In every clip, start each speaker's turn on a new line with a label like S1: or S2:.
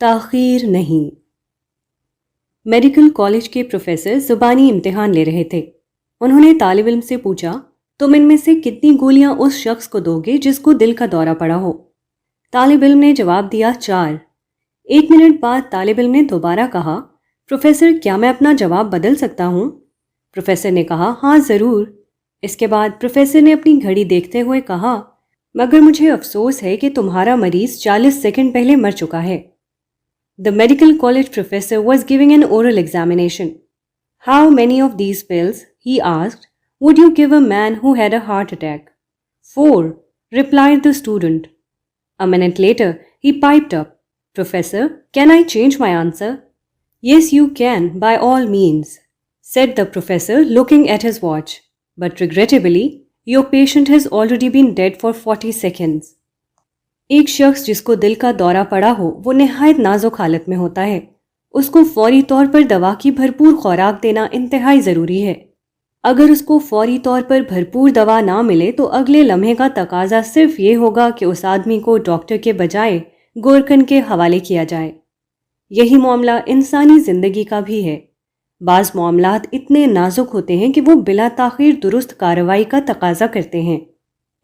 S1: تاخیر نہیں۔ Medical college کے پروفیسر زبانی امتحان لے رہے تھے۔ انہوں نے طالب علم سے پوچھا، تم ان میں سے کتنی گولیاں اس شخص کو دو گے جس کو دل کا دورہ پڑا ہو؟ طالب علم نے جواب دیا 4۔ 1 منٹ بعد طالب علم نے دوبارہ کہا، پروفیسر کیا میں اپنا جواب بدل سکتا ہوں؟ پروفیسر نے کہا، ہاں ضرور۔ اس کے بعد پروفیسر نے اپنی گھڑی دیکھتے ہوئے کہا، مگر مجھے افسوس ہے کہ تمہارا مریض 40 سیکنڈ پہلے مر چکا ہے۔ The medical college professor was giving an oral examination. How many of these pills, he asked, would you give a man who had a heart attack? 4, replied the student. A minute later, he piped up, Professor, can I change my answer? Yes, you can, by all means, said the professor, looking at his watch. But regrettably, your patient has already been dead for 40 seconds. ایک شخص جس کو دل کا دورہ پڑا ہو وہ نہایت نازک حالت میں ہوتا ہے۔ اس کو فوری طور پر دوا کی بھرپور خوراک دینا انتہائی ضروری ہے۔ اگر اس کو فوری طور پر بھرپور دوا نہ ملے تو اگلے لمحے کا تقاضا صرف یہ ہوگا کہ اس آدمی کو ڈاکٹر کے بجائے گورکھن کے حوالے کیا جائے۔ یہی معاملہ انسانی زندگی کا بھی ہے۔ بعض معاملات اتنے نازک ہوتے ہیں کہ وہ بلا تاخیر درست کارروائی کا تقاضا کرتے ہیں۔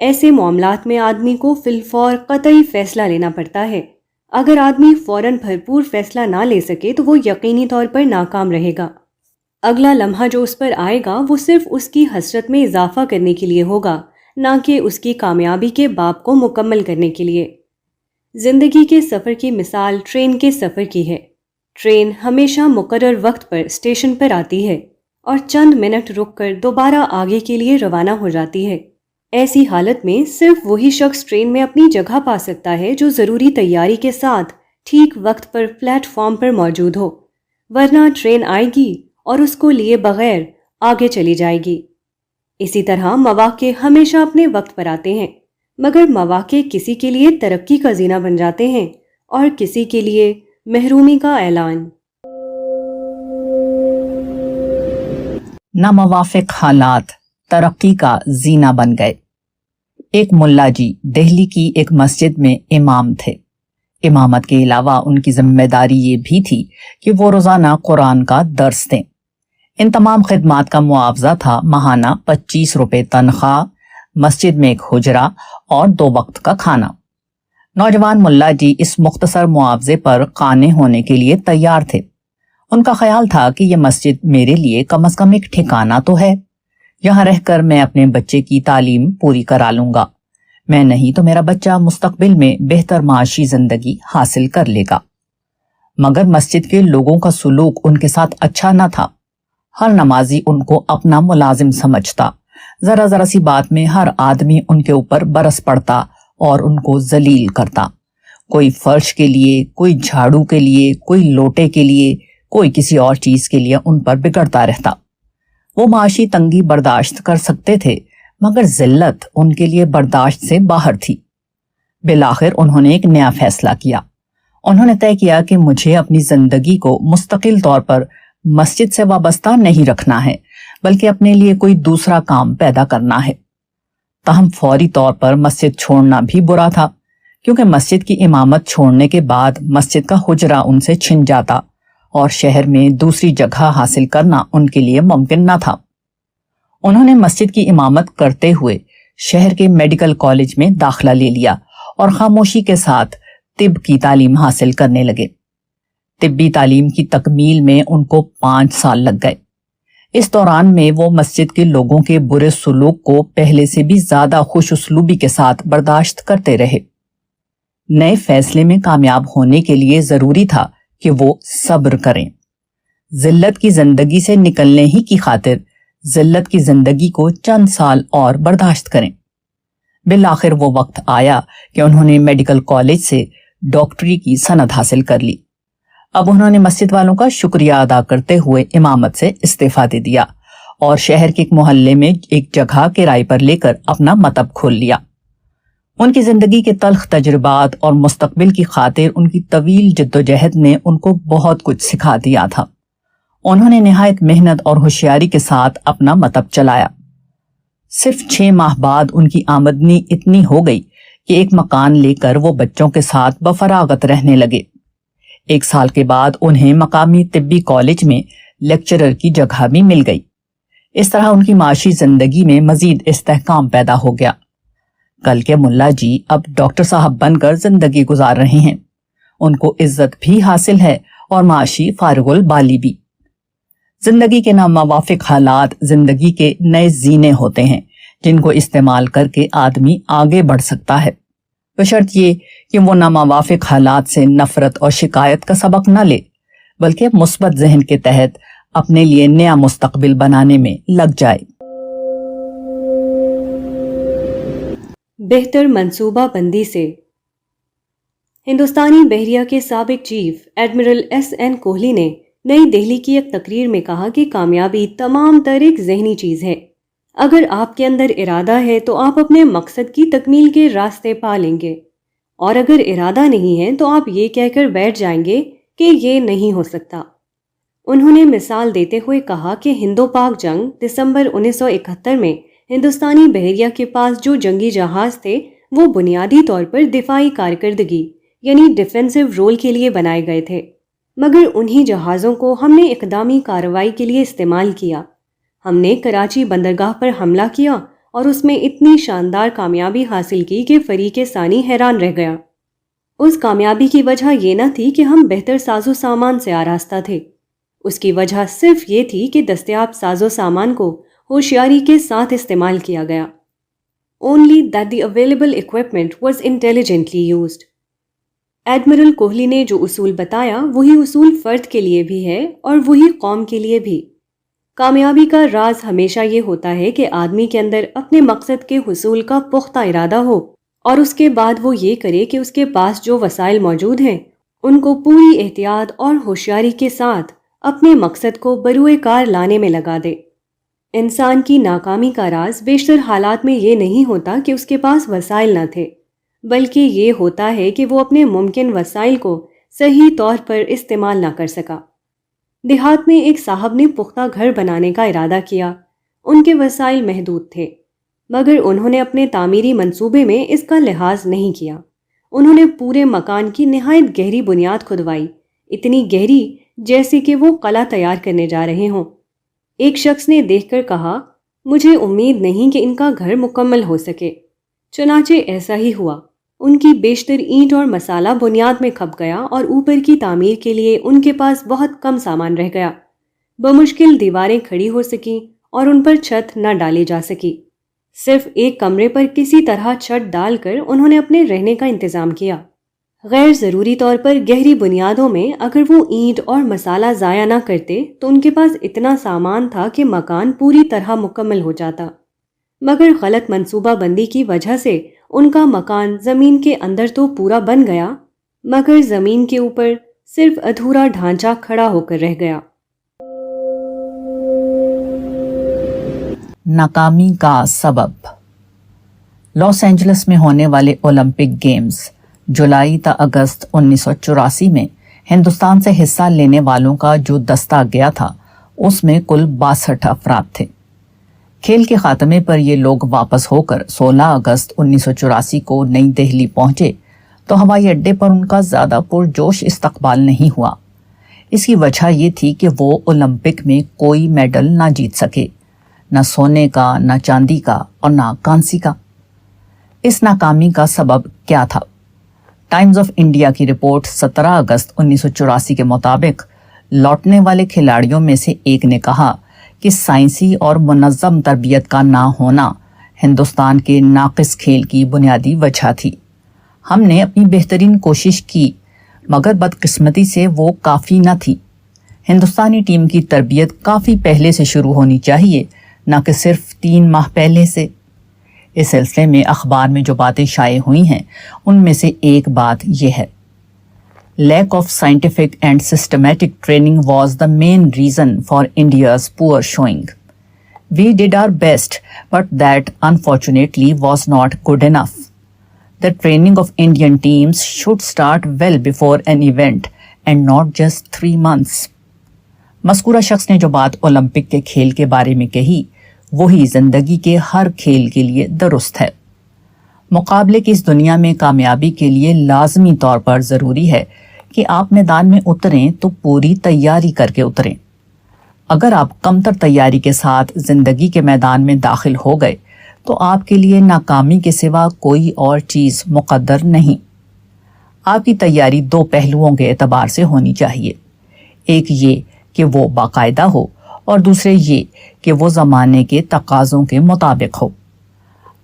S1: ایسے معاملات میں آدمی کو فی الفور قطعی فیصلہ لینا پڑتا ہے۔ اگر آدمی فوراً بھرپور فیصلہ نہ لے سکے تو وہ یقینی طور پر ناکام رہے گا۔ اگلا لمحہ جو اس پر آئے گا وہ صرف اس کی حسرت میں اضافہ کرنے کے لیے ہوگا، نہ کہ اس کی کامیابی کے باب کو مکمل کرنے کے لیے۔ زندگی کے سفر کی مثال ٹرین کے سفر کی ہے۔ ٹرین ہمیشہ مقرر وقت پر اسٹیشن پر آتی ہے اور چند منٹ رک کر دوبارہ آگے کے لیے روانہ ہو جاتی ہے۔ ایسی حالت میں صرف وہی شخص ٹرین میں اپنی جگہ پا سکتا ہے جو ضروری تیاری کے ساتھ ٹھیک وقت پر پلیٹ فارم پر موجود ہو، ورنہ ٹرین آئے گی اور اس کو لیے بغیر آگے چلی جائے گی۔ اسی طرح مواقع ہمیشہ اپنے وقت پر آتے ہیں، مگر مواقع کسی کے لیے ترقی کا زینہ بن جاتے ہیں اور کسی کے لیے محرومی کا اعلان۔
S2: ناموافق حالات ترقی کا زینہ بن گئے۔ ایک ملا جی دہلی کی ایک مسجد میں امام تھے۔ امامت کے علاوہ ان کی ذمہ داری یہ بھی تھی کہ وہ روزانہ قرآن کا درس دیں۔ ان تمام خدمات کا معاوضہ تھا ماہانہ 25 روپے تنخواہ، مسجد میں ایک حجرہ اور 2 وقت کا کھانا۔ نوجوان ملا جی اس مختصر معاوضے پر قانع ہونے کے لیے تیار تھے۔ ان کا خیال تھا کہ یہ مسجد میرے لیے کم از کم ایک ٹھکانہ تو ہے، یہاں رہ کر میں اپنے بچے کی تعلیم پوری کرا لوں گا، میں نہیں تو میرا بچہ مستقبل میں بہتر معاشی زندگی حاصل کر لے گا۔ مگر مسجد کے لوگوں کا سلوک ان کے ساتھ اچھا نہ تھا۔ ہر نمازی ان کو اپنا ملازم سمجھتا، ذرا ذرا سی بات میں ہر آدمی ان کے اوپر برس پڑتا اور ان کو ذلیل کرتا۔ کوئی فرش کے لیے، کوئی جھاڑو کے لیے، کوئی لوٹے کے لیے، کوئی کسی اور چیز کے لیے ان پر بگڑتا رہتا۔ وہ معاشی تنگی برداشت کر سکتے تھے، مگر ذلت ان کے لیے برداشت سے باہر تھی۔ بالآخر انہوں نے ایک نیا فیصلہ کیا۔ انہوں نے طے کیا کہ مجھے اپنی زندگی کو مستقل طور پر مسجد سے وابستہ نہیں رکھنا ہے، بلکہ اپنے لیے کوئی دوسرا کام پیدا کرنا ہے۔ تاہم فوری طور پر مسجد چھوڑنا بھی برا تھا، کیونکہ مسجد کی امامت چھوڑنے کے بعد مسجد کا حجرہ ان سے چھن جاتا اور شہر میں دوسری جگہ حاصل کرنا ان کے لیے ممکن نہ تھا۔ انہوں نے مسجد کی امامت کرتے ہوئے شہر کے میڈیکل کالج میں داخلہ لے لیا اور خاموشی کے ساتھ طب کی تعلیم حاصل کرنے لگے۔ طبی تعلیم کی تکمیل میں ان کو 5 سال لگ گئے۔ اس دوران میں وہ مسجد کے لوگوں کے برے سلوک کو پہلے سے بھی زیادہ خوش اسلوبی کے ساتھ برداشت کرتے رہے۔ نئے فیصلے میں کامیاب ہونے کے لیے ضروری تھا کہ وہ صبر کریں۔ ذلت کی زندگی سے نکلنے ہی کی خاطر ذلت کی زندگی کو چند سال اور برداشت کریں۔ بالآخر وہ وقت آیا کہ انہوں نے میڈیکل کالج سے ڈاکٹری کی سند حاصل کر لی۔ اب انہوں نے مسجد والوں کا شکریہ ادا کرتے ہوئے امامت سے استعفیٰ دے دیا اور شہر کے ایک محلے میں ایک جگہ کرائے پر لے کر اپنا مکتب کھول لیا۔ ان کی زندگی کے تلخ تجربات اور مستقبل کی خاطر ان کی طویل جدوجہد نے ان کو بہت کچھ سکھا دیا تھا۔ انہوں نے نہایت محنت اور ہوشیاری کے ساتھ اپنا مکتب چلایا۔ صرف 6 ماہ بعد ان کی آمدنی اتنی ہو گئی کہ ایک مکان لے کر وہ بچوں کے ساتھ بفراغت رہنے لگے۔ 1 سال کے بعد انہیں مقامی طبی کالج میں لیکچرر کی جگہ بھی مل گئی۔ اس طرح ان کی معاشی زندگی میں مزید استحکام پیدا ہو گیا۔ کل کے ملا جی اب ڈاکٹر صاحب بن کر زندگی گزار رہے ہیں، ان کو عزت بھی حاصل ہے اور معاشی فارغ البالی بھی۔ زندگی کے ناموافق حالات زندگی کے نئے زینے ہوتے ہیں جن کو استعمال کر کے آدمی آگے بڑھ سکتا ہے، بشرط یہ کہ وہ ناموافق حالات سے نفرت اور شکایت کا سبق نہ لے، بلکہ مثبت ذہن کے تحت اپنے لیے نیا مستقبل بنانے میں لگ جائے۔
S1: بہتر منصوبہ بندی سے ہندوستانی بحریہ کے سابق چیف ایڈمرل S.N. کوہلی نے نئی دہلی کی ایک تقریر میں کہا کہ کامیابی تمام تر ایک ذہنی چیز ہے۔ اگر آپ کے اندر ارادہ ہے تو آپ اپنے مقصد کی تکمیل کے راستے پا لیں گے، اور اگر ارادہ نہیں ہے تو آپ یہ کہہ کر بیٹھ جائیں گے کہ یہ نہیں ہو سکتا۔ انہوں نے مثال دیتے ہوئے کہا کہ ہندو پاک جنگ دسمبر 1971 میں ہندوستانی بحریہ کے پاس جو جنگی جہاز تھے وہ بنیادی طور پر دفاعی کارکردگی یعنی ڈیفینسو رول کے لیے بنائے گئے تھے، مگر انہی جہازوں کو ہم نے اقدامی کارروائی کے لیے استعمال کیا۔ ہم نے کراچی بندرگاہ پر حملہ کیا اور اس میں اتنی شاندار کامیابی حاصل کی کہ فریق ثانی حیران رہ گیا۔ اس کامیابی کی وجہ یہ نہ تھی کہ ہم بہتر ساز و سامان سے آراستہ تھے، اس کی وجہ صرف یہ تھی کہ دستیاب ساز و سامان کو ہوشیاری کے ساتھ استعمال کیا گیا۔ Only that the available equipment was intelligently used۔ Admiral Kohli نے جو اصول بتایا وہی اصول فرد کے لیے بھی ہے اور وہی قوم کے لیے بھی۔ کامیابی کا راز ہمیشہ یہ ہوتا ہے کہ آدمی کے اندر اپنے مقصد کے حصول کا پختہ ارادہ ہو اور اس کے بعد وہ یہ کرے کہ اس کے پاس جو وسائل موجود ہیں ان کو پوری احتیاط اور ہوشیاری کے ساتھ اپنے مقصد کو بروئے کار لانے میں لگا دے۔ انسان کی ناکامی کا راز بیشتر حالات میں یہ نہیں ہوتا کہ اس کے پاس وسائل نہ تھے، بلکہ یہ ہوتا ہے کہ وہ اپنے ممکن وسائل کو صحیح طور پر استعمال نہ کر سکا۔ دیہات میں ایک صاحب نے پختہ گھر بنانے کا ارادہ کیا، ان کے وسائل محدود تھے، مگر انہوں نے اپنے تعمیری منصوبے میں اس کا لحاظ نہیں کیا۔ انہوں نے پورے مکان کی نہایت گہری بنیاد کھدوائی، اتنی گہری جیسے کہ وہ قلعہ تیار کرنے جا رہے ہوں۔ ایک شخص نے دیکھ کر کہا، مجھے امید نہیں کہ ان کا گھر مکمل ہو سکے۔ چنانچہ ایسا ہی ہوا، ان کی بیشتر اینٹ اور مسالہ بنیاد میں کھپ گیا اور اوپر کی تعمیر کے لیے ان کے پاس بہت کم سامان رہ گیا۔ بمشکل دیواریں کھڑی ہو سکیں اور ان پر چھت نہ ڈالی جا سکی۔ صرف ایک کمرے پر کسی طرح چھت ڈال کر انہوں نے اپنے رہنے کا انتظام کیا۔ غیر ضروری طور پر گہری بنیادوں میں اگر وہ اینٹ اور مسالہ ضائع نہ کرتے تو ان کے پاس اتنا سامان تھا کہ مکان پوری طرح مکمل ہو جاتا، مگر غلط منصوبہ بندی کی وجہ سے ان کا مکان زمین کے اندر تو پورا بن گیا، مگر زمین کے اوپر صرف ادھورا ڈھانچہ کھڑا ہو کر رہ گیا۔
S2: ناکامی کا سبب۔ لاس اینجلس میں ہونے والے اولمپک گیمز جولائی تا اگست 1984 میں ہندوستان سے حصہ لینے والوں کا جو دستہ گیا تھا اس میں کل 62 افراد تھے۔ کھیل کے خاتمے پر یہ لوگ واپس ہو کر 16 اگست 1984 کو نئی دہلی پہنچے تو ہوائی اڈے پر ان کا زیادہ پرجوش استقبال نہیں ہوا۔ اس کی وجہ یہ تھی کہ وہ اولمپک میں کوئی میڈل نہ جیت سکے، نہ سونے کا، نہ چاندی کا اور نہ کانسی کا۔ اس ناکامی کا سبب کیا تھا؟ ٹائمز آف انڈیا کی رپورٹ 17 اگست 1984 کے مطابق لوٹنے والے کھلاڑیوں میں سے ایک نے کہا کہ سائنسی اور منظم تربیت کا نہ ہونا ہندوستان کے ناقص کھیل کی بنیادی وجہ تھی۔ ہم نے اپنی بہترین کوشش کی مگر بدقسمتی سے وہ کافی نہ تھی۔ ہندوستانی ٹیم کی تربیت کافی پہلے سے شروع ہونی چاہیے، نہ کہ صرف 3 ماہ پہلے سے۔ اس سلسلے میں اخبار میں جو باتیں شائع ہوئی ہیں ان میں سے ایک بات یہ ہے: Lack of scientific and systematic training was the main reason for India's poor showing. We did our best, but that unfortunately was not good enough. The training of Indian teams should start well before an event and not just 3 months. مذکورہ شخص نے جو بات Olympic کے کھیل کے بارے میں کہی وہی زندگی کے ہر کھیل کے لیے درست ہے۔ مقابلے کی اس دنیا میں کامیابی کے لیے لازمی طور پر ضروری ہے کہ آپ میدان میں اتریں تو پوری تیاری کر کے اتریں۔ اگر آپ کمتر تیاری کے ساتھ زندگی کے میدان میں داخل ہو گئے تو آپ کے لیے ناکامی کے سوا کوئی اور چیز مقدر نہیں۔ آپ کی تیاری دو پہلوؤں کے اعتبار سے ہونی چاہیے، ایک یہ کہ وہ باقاعدہ ہو اور دوسرے یہ کہ وہ زمانے کے تقاضوں کے مطابق ہو۔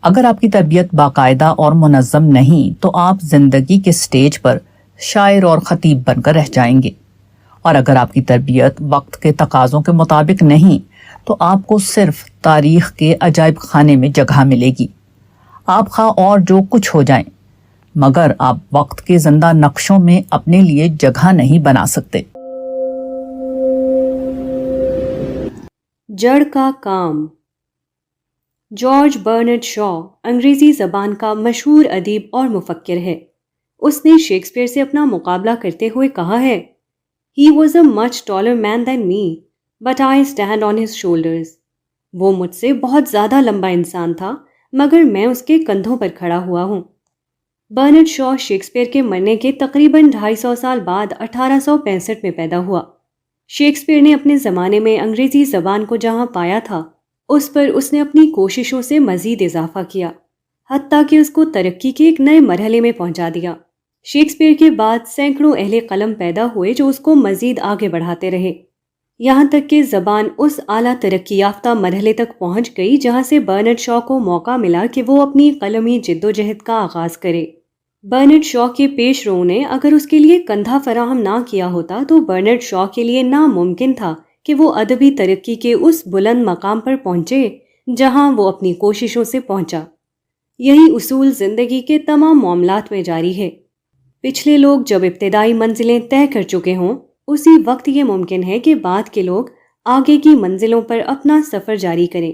S2: اگر آپ کی طبیعت باقاعدہ اور منظم نہیں تو آپ زندگی کے سٹیج پر شاعر اور خطیب بن کر رہ جائیں گے، اور اگر آپ کی تربیت وقت کے تقاضوں کے مطابق نہیں تو آپ کو صرف تاریخ کے عجائب خانے میں جگہ ملے گی۔ آپ خواہ اور جو کچھ ہو جائیں مگر آپ وقت کے زندہ نقشوں میں اپنے لیے جگہ نہیں بنا سکتے۔
S1: جڑ کا کام۔ جارج برنارڈ شاء انگریزی زبان کا مشہور ادیب اور مفکر ہے۔ اس نے شیکسپیئر سے اپنا مقابلہ کرتے ہوئے کہا ہے، "He was a much taller man than me, but I stand on his shoulders." وہ مجھ سے بہت زیادہ لمبا انسان تھا مگر میں اس کے کندھوں پر کھڑا ہوا ہوں۔ برنارڈ شاء شیکسپیئر کے مرنے کے تقریباً 250 سال بعد 1865 میں پیدا ہوا۔ شیکسپیئر نے اپنے زمانے میں انگریزی زبان کو جہاں پایا تھا اس پر اس نے اپنی کوششوں سے مزید اضافہ کیا، حتیٰ کہ اس کو ترقی کے ایک نئے مرحلے میں پہنچا دیا۔ شیکسپیئر کے بعد سینکڑوں اہل قلم پیدا ہوئے جو اس کو مزید آگے بڑھاتے رہے، یہاں تک کہ زبان اس اعلیٰ ترقی یافتہ مرحلے تک پہنچ گئی جہاں سے برنارڈ شاء کو موقع ملا کہ وہ اپنی قلمی جدوجہد کا آغاز کرے۔ برنارڈ شاء کے پیش رو نے اگر اس کے لیے کندھا فراہم نہ کیا ہوتا تو برنارڈ شاء کے لیے ناممکن تھا کہ وہ ادبی ترقی کے اس بلند مقام پر پہنچے جہاں وہ اپنی کوششوں سے پہنچا۔ یہی اصول زندگی کے تمام معاملات میں جاری ہے۔ پچھلے لوگ جب ابتدائی منزلیں طے کر چکے ہوں اسی وقت یہ ممکن ہے کہ بعد کے لوگ آگے کی منزلوں پر اپنا سفر جاری کریں۔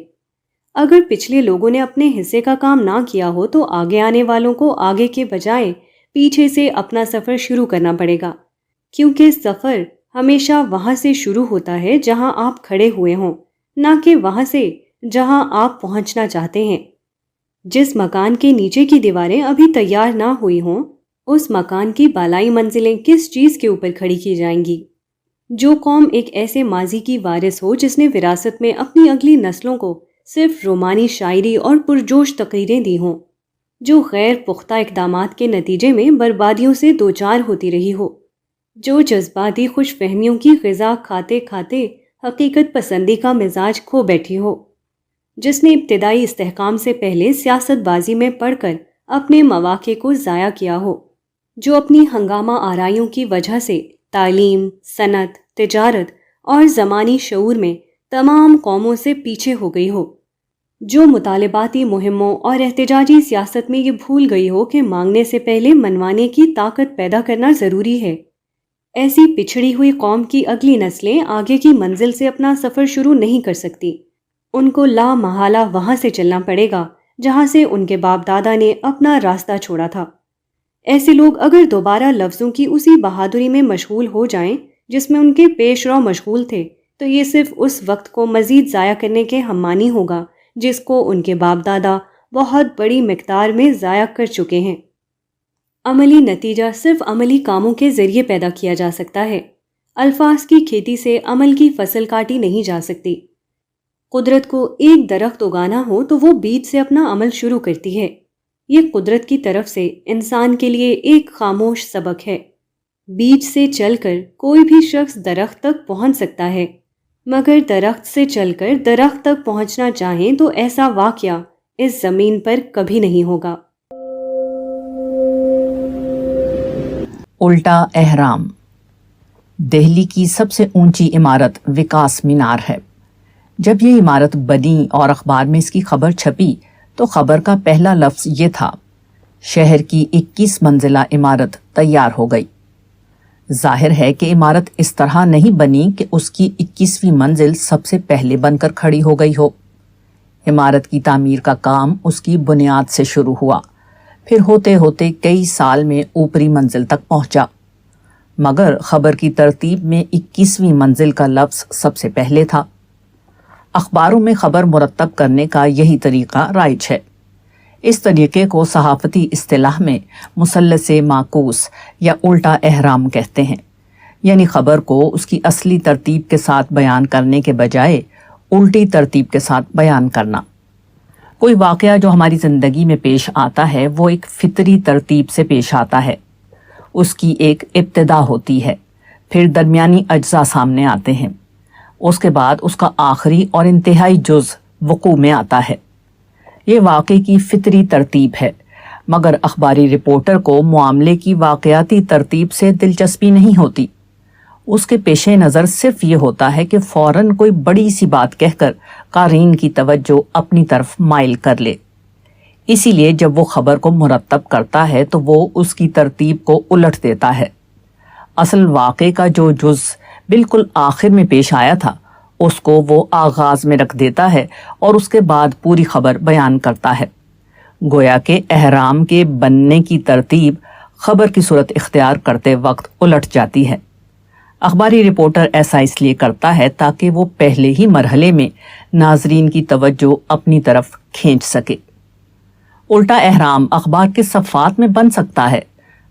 S1: اگر پچھلے لوگوں نے اپنے حصے کا کام نہ کیا ہو تو آگے آنے والوں کو آگے کے بجائے پیچھے سے اپنا سفر شروع کرنا پڑے گا، کیونکہ سفر ہمیشہ وہاں سے شروع ہوتا ہے جہاں آپ کھڑے ہوئے ہوں، نہ کہ وہاں سے جہاں آپ پہنچنا چاہتے ہیں۔ جس مکان کے نیچے کی دیواریں ابھی تیار نہ ہوئی ہوں اس مکان کی بالائی منزلیں کس چیز کے اوپر کھڑی کی جائیں گی؟ جو قوم ایک ایسے ماضی کی وارث ہو جس نے وراثت میں اپنی اگلی نسلوں کو صرف رومانی شاعری اور پرجوش تقریریں دی ہوں، جو غیر پختہ اقدامات کے نتیجے میں بربادیوں سے دوچار ہوتی رہی ہو، جو جذباتی خوش فہمیوں کی غذا کھاتے کھاتے حقیقت پسندی کا مزاج کھو بیٹھی ہو، جس نے ابتدائی استحکام سے پہلے سیاست بازی میں پڑھ کر اپنے مواقع کو ضائع کیا ہو، جو اپنی ہنگامہ آرائیوں کی وجہ سے تعلیم، صنعت، تجارت اور زمانی شعور میں تمام قوموں سے پیچھے ہو گئی ہو، جو مطالباتی مہموں اور احتجاجی سیاست میں یہ بھول گئی ہو کہ مانگنے سے پہلے منوانے کی طاقت پیدا کرنا ضروری ہے۔ ایسی پچھڑی ہوئی قوم کی اگلی نسلیں آگے کی منزل سے اپنا سفر شروع نہیں کر سکتی، ان کو لا محالہ وہاں سے چلنا پڑے گا جہاں سے ان کے باپ دادا نے اپنا راستہ چھوڑا تھا۔ ایسے لوگ اگر دوبارہ لفظوں کی اسی بہادری میں مشغول ہو جائیں جس میں ان کے پیش رو مشغول تھے تو یہ صرف اس وقت کو مزید ضائع کرنے کے ہم مانی ہوگا جس کو ان کے باپ دادا بہت بڑی مقدار میں ضائع کر چکے ہیں۔ عملی نتیجہ صرف عملی کاموں کے ذریعے پیدا کیا جا سکتا ہے۔ الفاظ کی کھیتی سے عمل کی فصل کاٹی نہیں جا سکتی۔ قدرت کو ایک درخت اگانا ہو تو وہ بیج سے اپنا عمل شروع کرتی ہے۔ یہ قدرت کی طرف سے انسان کے لیے ایک خاموش سبق ہے۔ بیج سے چل کر کوئی بھی شخص درخت تک پہنچ سکتا ہے، مگر درخت سے چل کر درخت تک پہنچنا چاہیں تو ایسا واقعہ اس زمین پر کبھی نہیں ہوگا۔
S2: الٹا احرام۔ دہلی کی سب سے اونچی عمارت وکاس مینار ہے۔ جب یہ عمارت بنی اور اخبار میں اس کی خبر چھپی تو خبر کا پہلا لفظ یہ تھا، شہر کی 21 منزلہ عمارت تیار ہو گئی۔ ظاہر ہے کہ عمارت اس طرح نہیں بنی کہ اس کی 21ویں منزل سب سے پہلے بن کر کھڑی ہو گئی ہو۔ عمارت کی تعمیر کا کام اس کی بنیاد سے شروع ہوا، پھر ہوتے ہوتے کئی سال میں اوپری منزل تک پہنچا، مگر خبر کی ترتیب میں 21ویں منزل کا لفظ سب سے پہلے تھا۔ اخباروں میں خبر مرتب کرنے کا یہی طریقہ رائج ہے۔ اس طریقے کو صحافتی اصطلاح میں مثلث معکوس یا الٹا احرام کہتے ہیں، یعنی خبر کو اس کی اصلی ترتیب کے ساتھ بیان کرنے کے بجائے الٹی ترتیب کے ساتھ بیان کرنا۔ کوئی واقعہ جو ہماری زندگی میں پیش آتا ہے وہ ایک فطری ترتیب سے پیش آتا ہے۔ اس کی ایک ابتدا ہوتی ہے، پھر درمیانی اجزاء سامنے آتے ہیں، اس کے بعد اس کا آخری اور انتہائی جز وقوع میں آتا ہے۔ یہ واقعے کی فطری ترتیب ہے، مگر اخباری رپورٹر کو معاملے کی واقعاتی ترتیب سے دلچسپی نہیں ہوتی۔ اس کے پیش نظر صرف یہ ہوتا ہے کہ فوراً کوئی بڑی سی بات کہہ کر قارئین کی توجہ اپنی طرف مائل کر لے۔ اسی لیے جب وہ خبر کو مرتب کرتا ہے تو وہ اس کی ترتیب کو الٹ دیتا ہے۔ اصل واقعے کا جو جز بالکل آخر میں پیش آیا تھا اس کو وہ آغاز میں رکھ دیتا ہے اور اس کے بعد پوری خبر بیان کرتا ہے۔ گویا کہ احرام کے بننے کی ترتیب خبر کی صورت اختیار کرتے وقت الٹ جاتی ہے۔ اخباری رپورٹر ایسا اس لیے کرتا ہے تاکہ وہ پہلے ہی مرحلے میں ناظرین کی توجہ اپنی طرف کھینچ سکے۔ الٹا احرام اخبار کے صفحات میں بن سکتا ہے،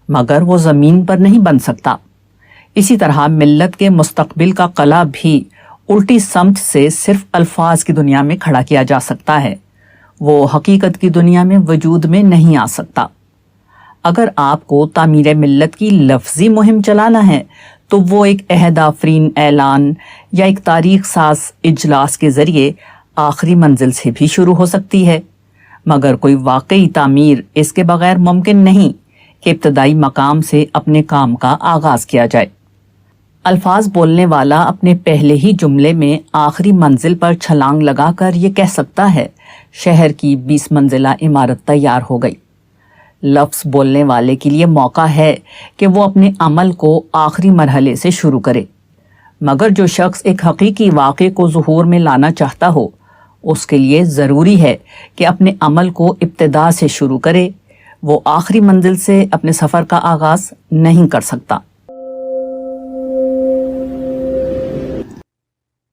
S2: مگر وہ زمین پر نہیں بن سکتا۔ اسی طرح ملت کے مستقبل کا قلعہ بھی الٹی سمت سے صرف الفاظ کی دنیا میں کھڑا کیا جا سکتا ہے، وہ حقیقت کی دنیا میں وجود میں نہیں آ سکتا۔ اگر آپ کو تعمیر ملت کی لفظی مہم چلانا ہے تو وہ ایک عہد آفرین اعلان یا ایک تاریخ ساز اجلاس کے ذریعے آخری منزل سے بھی شروع ہو سکتی ہے، مگر کوئی واقعی تعمیر اس کے بغیر ممکن نہیں کہ ابتدائی مقام سے اپنے کام کا آغاز کیا جائے۔ الفاظ بولنے والا اپنے پہلے ہی جملے میں آخری منزل پر چھلانگ لگا کر یہ کہہ سکتا ہے، شہر کی 20 منزلہ عمارت تیار ہو گئی۔ لفظ بولنے والے کے لیے موقع ہے کہ وہ اپنے عمل کو آخری مرحلے سے شروع کرے، مگر جو شخص ایک حقیقی واقعے کو ظہور میں لانا چاہتا ہو اس کے لیے ضروری ہے کہ اپنے عمل کو ابتدا سے شروع کرے، وہ آخری منزل سے اپنے سفر کا آغاز نہیں کر سکتا۔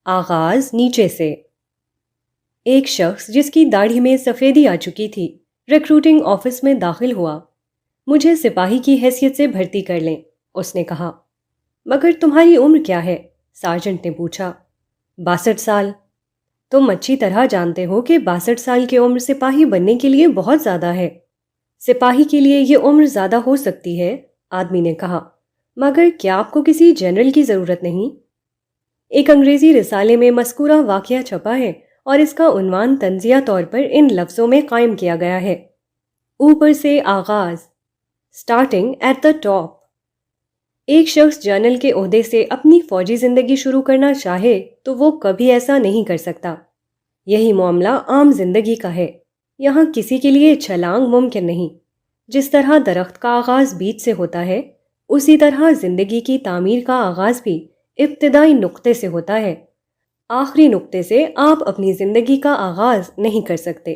S1: آغاز نیچے سے۔ ایک شخص جس کی داڑھی میں سفیدی آ چکی تھی ریکروٹنگ آفس میں داخل ہوا۔ مجھے سپاہی کی حیثیت سے بھرتی کر لیں، اس نے کہا۔ مگر تمہاری عمر کیا ہے؟ سارجنٹ نے پوچھا۔ 62 سال۔ تم اچھی طرح جانتے ہو کہ 62 سال کی عمر سپاہی بننے کے لیے بہت زیادہ ہے۔ سپاہی کے لیے یہ عمر زیادہ ہو سکتی ہے، آدمی نے کہا، مگر کیا آپ کو کسی جنرل کی ضرورت نہیں؟ ایک انگریزی رسالے میں مذکورہ واقعہ چھپا ہے اور اس کا عنوان طنزیہ طور پر ان لفظوں میں قائم کیا گیا ہے: اوپر سے آغاز، سٹارٹنگ ایٹ دا ٹاپ۔ ایک شخص جنرل کے عہدے سے اپنی فوجی زندگی شروع کرنا چاہے تو وہ کبھی ایسا نہیں کر سکتا۔ یہی معاملہ عام زندگی کا ہے، یہاں کسی کے لیے چھلانگ ممکن نہیں۔ جس طرح درخت کا آغاز بیج سے ہوتا ہے، اسی طرح زندگی کی تعمیر کا آغاز بھی ابتدائی نقطے سے ہوتا ہے۔ آخری نقطے سے آپ اپنی زندگی کا آغاز نہیں کر سکتے۔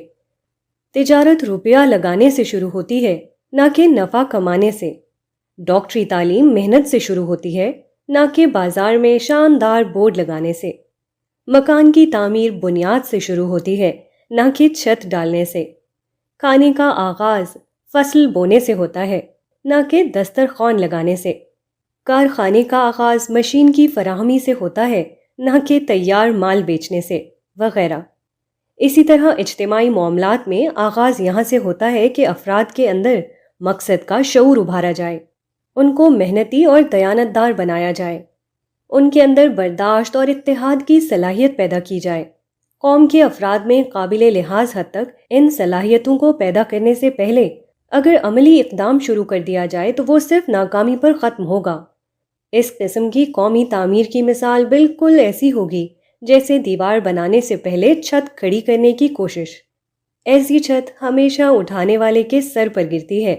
S1: تجارت روپیہ لگانے سے شروع ہوتی ہے، نہ کہ نفع کمانے سے۔ ڈاکٹری تعلیم محنت سے شروع ہوتی ہے، نہ کہ بازار میں شاندار بورڈ لگانے سے۔ مکان کی تعمیر بنیاد سے شروع ہوتی ہے، نہ کہ چھت ڈالنے سے۔ کھانے کا آغاز فصل بونے سے ہوتا ہے، نہ کہ دسترخوان لگانے سے۔ کارخانے کا آغاز مشین کی فراہمی سے ہوتا ہے، نہ کہ تیار مال بیچنے سے، وغیرہ۔ اسی طرح اجتماعی معاملات میں آغاز یہاں سے ہوتا ہے کہ افراد کے اندر مقصد کا شعور ابھارا جائے، ان کو محنتی اور دیانتدار بنایا جائے، ان کے اندر برداشت اور اتحاد کی صلاحیت پیدا کی جائے۔ قوم کے افراد میں قابل لحاظ حد تک ان صلاحیتوں کو پیدا کرنے سے پہلے اگر عملی اقدام شروع کر دیا جائے تو وہ صرف ناکامی پر ختم ہوگا۔ اس قسم کی قومی تعمیر کی مثال بالکل ایسی ہوگی جیسے دیوار بنانے سے پہلے چھت کھڑی کرنے کی کوشش۔ ایسی چھت ہمیشہ اٹھانے والے کے سر پر گرتی ہے۔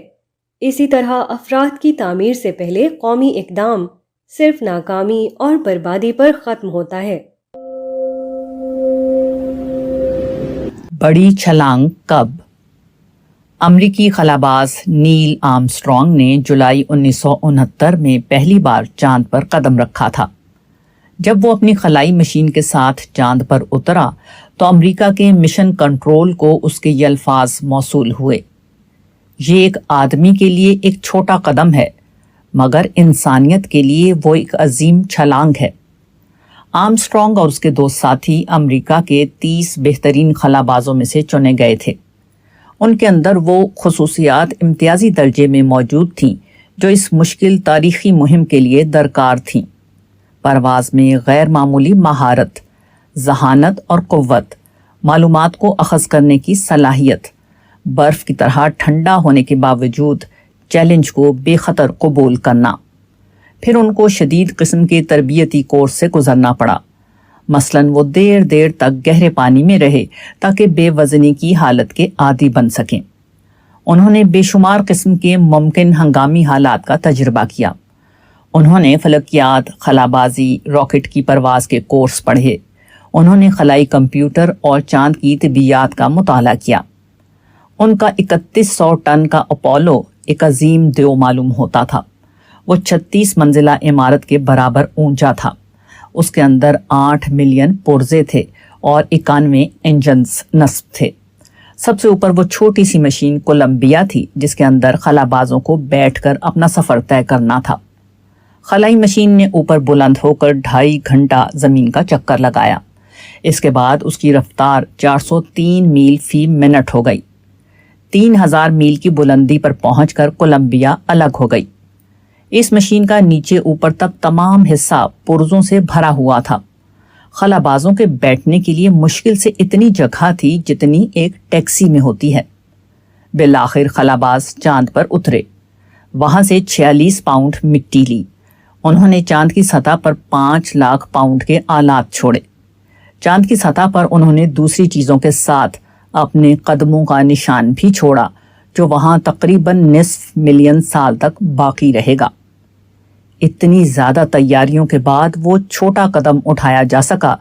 S1: اسی طرح افراد کی تعمیر سے پہلے قومی اقدام صرف ناکامی اور بربادی پر ختم ہوتا ہے۔
S2: بڑی چھلانگ کب؟ امریکی خلاباز نیل آرمسٹرانگ نے جولائی 1969 میں پہلی بار چاند پر قدم رکھا تھا۔ جب وہ اپنی خلائی مشین کے ساتھ چاند پر اترا تو امریکہ کے مشن کنٹرول کو اس کے یہ الفاظ موصول ہوئے: یہ ایک آدمی کے لیے ایک چھوٹا قدم ہے، مگر انسانیت کے لیے وہ ایک عظیم چھلانگ ہے۔ آرمسٹرانگ اور اس کے دو ساتھی امریکہ کے 30 بہترین خلا بازوں میں سے چنے گئے تھے۔ ان کے اندر وہ خصوصیات امتیازی درجے میں موجود تھیں جو اس مشکل تاریخی مہم کے لیے درکار تھیں: پرواز میں غیر معمولی مہارت، ذہانت اور قوت، معلومات کو اخذ کرنے کی صلاحیت، برف کی طرح ٹھنڈا ہونے کے باوجود چیلنج کو بے خطر قبول کرنا۔ پھر ان کو شدید قسم کے تربیتی کورس سے گزرنا پڑا، مثلاً وہ دیر دیر تک گہرے پانی میں رہے تاکہ بے وزنی کی حالت کے عادی بن سکیں۔ انہوں نے بے شمار قسم کے ممکن ہنگامی حالات کا تجربہ کیا۔ انہوں نے فلکیات، خلابازی، راکٹ کی پرواز کے کورس پڑھے۔ انہوں نے خلائی کمپیوٹر اور چاند کی طبیعیات کا مطالعہ کیا۔ ان کا 3100 ٹن کا اپولو ایک عظیم دیو معلوم ہوتا تھا۔ وہ 36 منزلہ عمارت کے برابر اونچا تھا۔ اس کے اندر 8 ملین پرزے تھے اور 91 انجنز نصب تھے۔ سب سے اوپر وہ چھوٹی سی مشین کولمبیا تھی جس کے اندر خلا بازوں کو بیٹھ کر اپنا سفر طے کرنا تھا۔ خلائی مشین نے اوپر بلند ہو کر 2.5 گھنٹہ زمین کا چکر لگایا۔ اس کے بعد اس کی رفتار 403 میل فی منٹ ہو گئی۔ 3000 میل کی بلندی پر پہنچ کر کولمبیا الگ ہو گئی۔ اس مشین کا نیچے اوپر تک تمام حصہ پرزوں سے بھرا ہوا تھا۔ خلا بازوں کے بیٹھنے کے لیے مشکل سے اتنی جگہ تھی جتنی ایک ٹیکسی میں ہوتی ہے۔ بالآخر خلا باز چاند پر اترے۔ وہاں سے 46 پاؤنڈ مٹی لی۔ انہوں نے چاند کی سطح پر 5 لاکھ پاؤنڈ کے آلات چھوڑے۔ چاند کی سطح پر انہوں نے دوسری چیزوں کے ساتھ اپنے قدموں کا نشان بھی چھوڑا جو وہاں تقریباً نصف ملین سال تک باقی رہے گا۔ اتنی زیادہ تیاریوں کے بعد وہ چھوٹا قدم اٹھایا جا سکا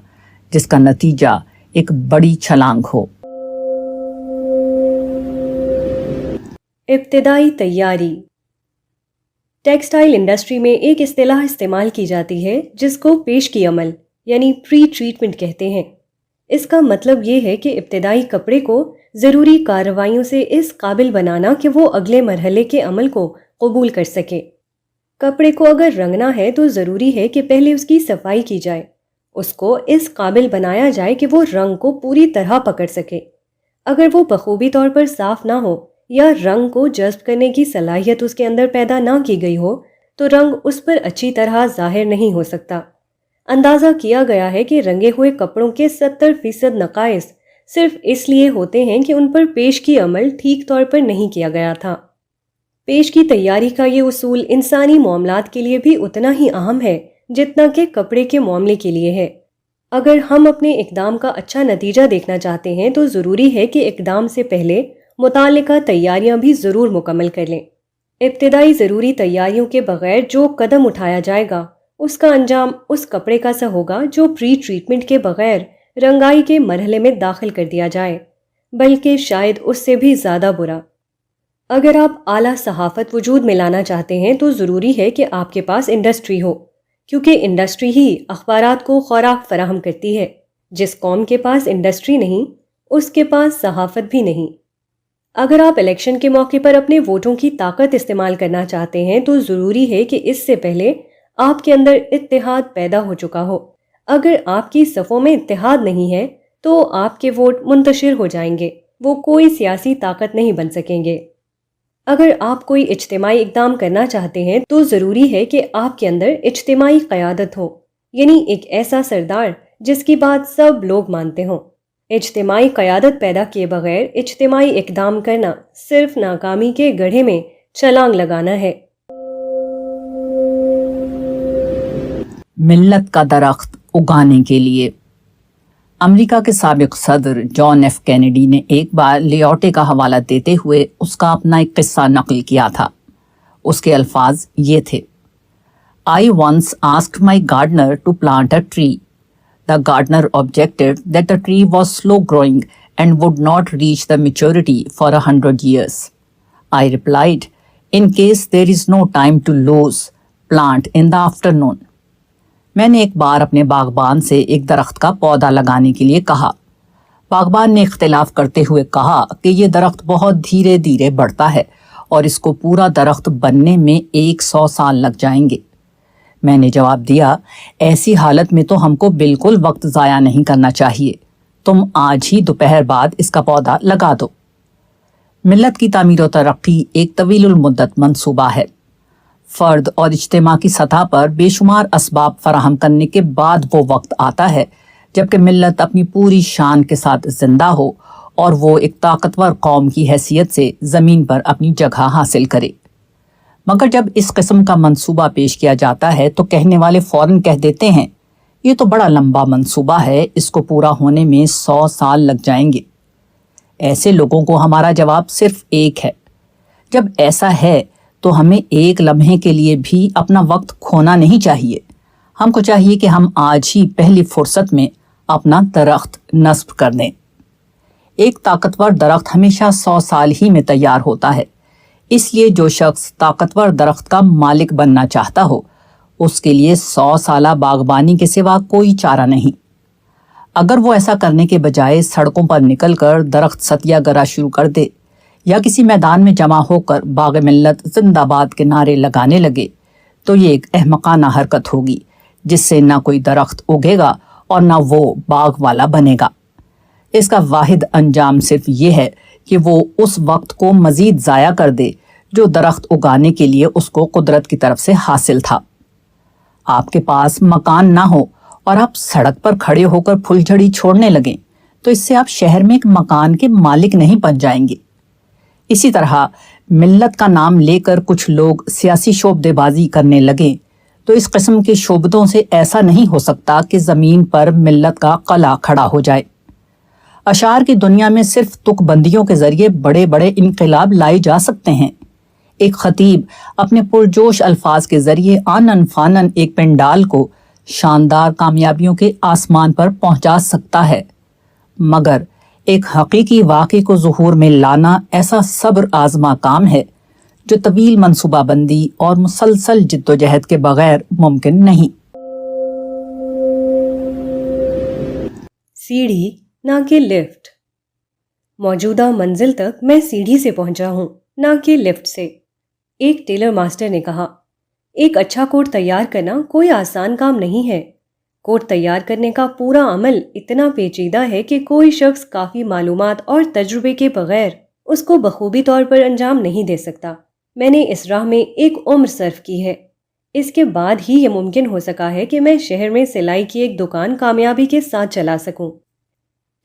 S2: جس کا نتیجہ ایک بڑی چھلانگ ہو۔
S1: ابتدائی تیاری۔ ٹیکسٹائل انڈسٹری میں ایک اصطلاح استعمال کی جاتی ہے جس کو پیش کی عمل یعنی پری ٹریٹمنٹ کہتے ہیں۔ اس کا مطلب یہ ہے کہ ابتدائی کپڑے کو ضروری کارروائیوں سے اس قابل بنانا کہ وہ اگلے مرحلے کے عمل کو قبول کر سکے۔ کپڑے کو اگر رنگنا ہے تو ضروری ہے کہ پہلے اس کی صفائی کی جائے، اس کو اس قابل بنایا جائے کہ وہ رنگ کو پوری طرح پکڑ سکے۔ اگر وہ بخوبی طور پر صاف نہ ہو یا رنگ کو جذب کرنے کی صلاحیت اس کے اندر پیدا نہ کی گئی ہو تو رنگ اس پر اچھی طرح ظاہر نہیں ہو سکتا۔ اندازہ کیا گیا ہے کہ رنگے ہوئے کپڑوں کے 70% نقائص صرف اس لیے ہوتے ہیں کہ ان پر پیش کی عمل ٹھیک طور پر نہیں کیا گیا تھا۔ پیش کی تیاری کا یہ اصول انسانی معاملات کے لیے بھی اتنا ہی اہم ہے جتنا کہ کپڑے کے معاملے کے لیے ہے۔ اگر ہم اپنے اقدام کا اچھا نتیجہ دیکھنا چاہتے ہیں تو ضروری ہے کہ اقدام سے پہلے متعلقہ تیاریاں بھی ضرور مکمل کر لیں۔ ابتدائی ضروری تیاریوں کے بغیر جو قدم اٹھایا جائے گا اس کا انجام اس کپڑے کا سا ہوگا جو پری ٹریٹمنٹ کے بغیر رنگائی کے مرحلے میں داخل کر دیا جائے، بلکہ شاید اس سے بھی زیادہ برا۔ اگر آپ اعلیٰ صحافت وجود میں لانا چاہتے ہیں تو ضروری ہے کہ آپ کے پاس انڈسٹری ہو، کیونکہ انڈسٹری ہی اخبارات کو خوراک فراہم کرتی ہے۔ جس قوم کے پاس انڈسٹری نہیں اس کے پاس صحافت بھی نہیں۔ اگر آپ الیکشن کے موقع پر اپنے ووٹوں کی طاقت استعمال کرنا چاہتے ہیں تو ضروری ہے کہ اس سے پہلے آپ کے اندر اتحاد پیدا ہو چکا ہو۔ اگر آپ کی صفوں میں اتحاد نہیں ہے تو آپ کے ووٹ منتشر ہو جائیں گے، وہ کوئی سیاسی طاقت نہیں بن سکیں گے۔ اگر آپ کوئی اجتماعی اقدام کرنا چاہتے ہیں تو ضروری ہے کہ آپ کے اندر اجتماعی قیادت ہو، یعنی ایک ایسا سردار جس کی بات سب لوگ مانتے ہوں۔ اجتماعی قیادت پیدا کیے بغیر اجتماعی اقدام کرنا صرف ناکامی کے گڑھے میں چھلانگ لگانا ہے۔
S2: ملت کا درخت اگانے کے لیے۔ امریکہ کے سابق صدر جان ایف کینیڈی نے ایک بار لیوٹے کا حوالہ دیتے ہوئے اس کا اپنا ایک قصہ نقل کیا تھا۔ اس کے الفاظ یہ تھے: I once asked my gardener to plant a tree. The gardener objected that the tree was slow growing and would not reach the maturity for 100 years. I replied, in case there is no time to lose, plant in the afternoon. میں نے ایک بار اپنے باغبان سے ایک درخت کا پودا لگانے کے لیے کہا۔ باغبان نے اختلاف کرتے ہوئے کہا کہ یہ درخت بہت دھیرے دھیرے بڑھتا ہے اور اس کو پورا درخت بننے میں 100 سال لگ جائیں گے۔ میں نے جواب دیا، ایسی حالت میں تو ہم کو بالکل وقت ضائع نہیں کرنا چاہیے، تم آج ہی دوپہر بعد اس کا پودا لگا دو۔ ملت کی تعمیر و ترقی ایک طویل المدت منصوبہ ہے۔ فرد اور اجتماع کی سطح پر بے شمار اسباب فراہم کرنے کے بعد وہ وقت آتا ہے جبکہ ملت اپنی پوری شان کے ساتھ زندہ ہو اور وہ ایک طاقتور قوم کی حیثیت سے زمین پر اپنی جگہ حاصل کرے۔ مگر جب اس قسم کا منصوبہ پیش کیا جاتا ہے تو کہنے والے فوراً کہہ دیتے ہیں، یہ تو بڑا لمبا منصوبہ ہے، اس کو پورا ہونے میں 100 سال لگ جائیں گے۔ ایسے لوگوں کو ہمارا جواب صرف ایک ہے، جب ایسا ہے تو ہمیں ایک لمحے کے لیے بھی اپنا وقت کھونا نہیں چاہیے۔ ہم کو چاہیے کہ ہم آج ہی پہلی فرصت میں اپنا درخت نصب کر دیں۔ ایک طاقتور درخت ہمیشہ 100 سال ہی میں تیار ہوتا ہے، اس لیے جو شخص طاقتور درخت کا مالک بننا چاہتا ہو اس کے لیے 100 سالہ باغبانی کے سوا کوئی چارہ نہیں۔ اگر وہ ایسا کرنے کے بجائے سڑکوں پر نکل کر درخت ستیہ گرہ شروع کر دے یا کسی میدان میں جمع ہو کر باغ ملت زندہ باد کے نعرے لگانے لگے تو یہ ایک احمقانہ حرکت ہوگی جس سے نہ کوئی درخت اگے گا اور نہ وہ باغ والا بنے گا۔ اس کا واحد انجام صرف یہ ہے کہ وہ اس وقت کو مزید ضائع کر دے جو درخت اگانے کے لیے اس کو قدرت کی طرف سے حاصل تھا۔ آپ کے پاس مکان نہ ہو اور آپ سڑک پر کھڑے ہو کر پھل جھڑی چھوڑنے لگیں تو اس سے آپ شہر میں ایک مکان کے مالک نہیں بن جائیں گے۔ اسی طرح ملت کا نام لے کر کچھ لوگ سیاسی شعبدے بازی کرنے لگیں تو اس قسم کے شعبدوں سے ایسا نہیں ہو سکتا کہ زمین پر ملت کا قلعہ کھڑا ہو جائے۔ اشعار کی دنیا میں صرف تک بندیوں کے ذریعے بڑے بڑے انقلاب لائے جا سکتے ہیں۔ ایک خطیب اپنے پرجوش الفاظ کے ذریعے آنن فانن ایک پنڈال کو شاندار کامیابیوں کے آسمان پر پہنچا سکتا ہے، مگر ایک حقیقی واقعے کو ظہور میں لانا ایسا صبر آزما کام ہے جو طویل منصوبہ بندی اور مسلسل جد و جہد کے بغیر ممکن نہیں۔
S1: سیڑھی نہ کہ لفٹ۔ موجودہ منزل تک میں سیڑھی سے پہنچا ہوں، نہ کہ لفٹ سے۔ ایک ٹیلر ماسٹر نے کہا، ایک اچھا کوٹ تیار کرنا کوئی آسان کام نہیں ہے۔ کوٹ تیار کرنے کا پورا عمل اتنا پیچیدہ ہے کہ کوئی شخص کافی معلومات اور تجربے کے بغیر اس کو بخوبی طور پر انجام نہیں دے سکتا۔ میں نے اس راہ میں ایک عمر صرف کی ہے، اس کے بعد ہی یہ ممکن ہو سکا ہے کہ میں شہر میں سلائی کی ایک دکان کامیابی کے ساتھ چلا سکوں۔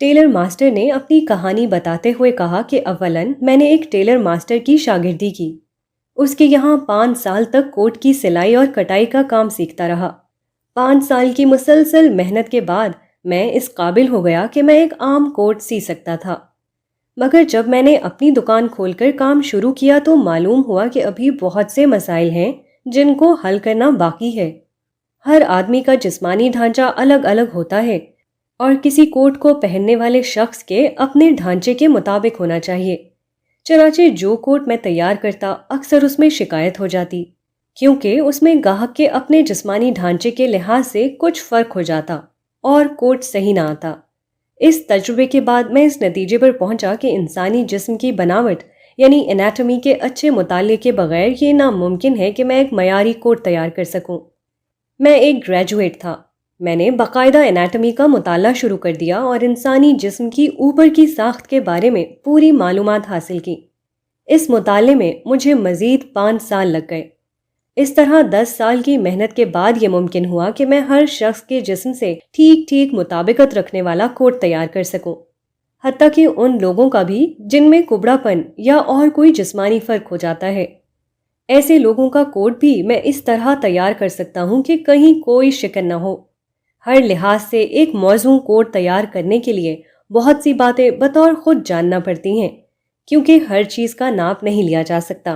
S1: ٹیلر ماسٹر نے اپنی کہانی بتاتے ہوئے کہا کہ اولاً میں نے ایک ٹیلر ماسٹر کی شاگردی کی۔ اس کے یہاں 5 سال تک کوٹ کی سلائی اور کٹائی کا کام سیکھتا رہا۔ 5 سال کی مسلسل محنت کے بعد میں اس قابل ہو گیا کہ میں ایک عام کوٹ سی سکتا تھا۔ مگر جب میں نے اپنی دکان کھول کر کام شروع کیا تو معلوم ہوا کہ ابھی بہت سے مسائل ہیں جن کو حل کرنا باقی ہے۔ ہر آدمی کا جسمانی ڈھانچہ الگ الگ ہوتا ہے اور کسی کوٹ کو پہننے والے شخص کے اپنے ڈھانچے کے مطابق ہونا چاہیے۔ چنانچہ جو کوٹ میں تیار کرتا اکثر اس میں شکایت ہو جاتی، کیونکہ اس میں گاہک کے اپنے جسمانی ڈھانچے کے لحاظ سے کچھ فرق ہو جاتا اور کوٹ صحیح نہ آتا۔ اس تجربے کے بعد میں اس نتیجے پر پہنچا کہ انسانی جسم کی بناوٹ یعنی انیٹمی کے اچھے مطالعے کے بغیر یہ ناممکن ہے کہ میں ایک معیاری کوٹ تیار کر سکوں۔ میں ایک گریجویٹ تھا۔ میں نے باقاعدہ انیٹمی کا مطالعہ شروع کر دیا اور انسانی جسم کی اوپر کی ساخت کے بارے میں پوری معلومات حاصل کی۔ اس مطالعے میں مجھے مزید 5 سال لگ گئے۔ اس طرح 10 سال کی محنت کے بعد یہ ممکن ہوا کہ میں ہر شخص کے جسم سے ٹھیک مطابقت رکھنے والا کوٹ تیار کر سکوں، حتیٰ کہ ان لوگوں کا بھی جن میں کبڑا پن یا اور کوئی جسمانی فرق ہو جاتا ہے۔ ایسے لوگوں کا کوٹ بھی میں اس طرح تیار کر سکتا ہوں کہ کہیں کوئی شکن نہ ہو۔ ہر لحاظ سے ایک موزوں کوٹ تیار کرنے کے لیے بہت سی باتیں بطور خود جاننا پڑتی ہیں، کیونکہ ہر چیز کا ناپ نہیں لیا جا سکتا۔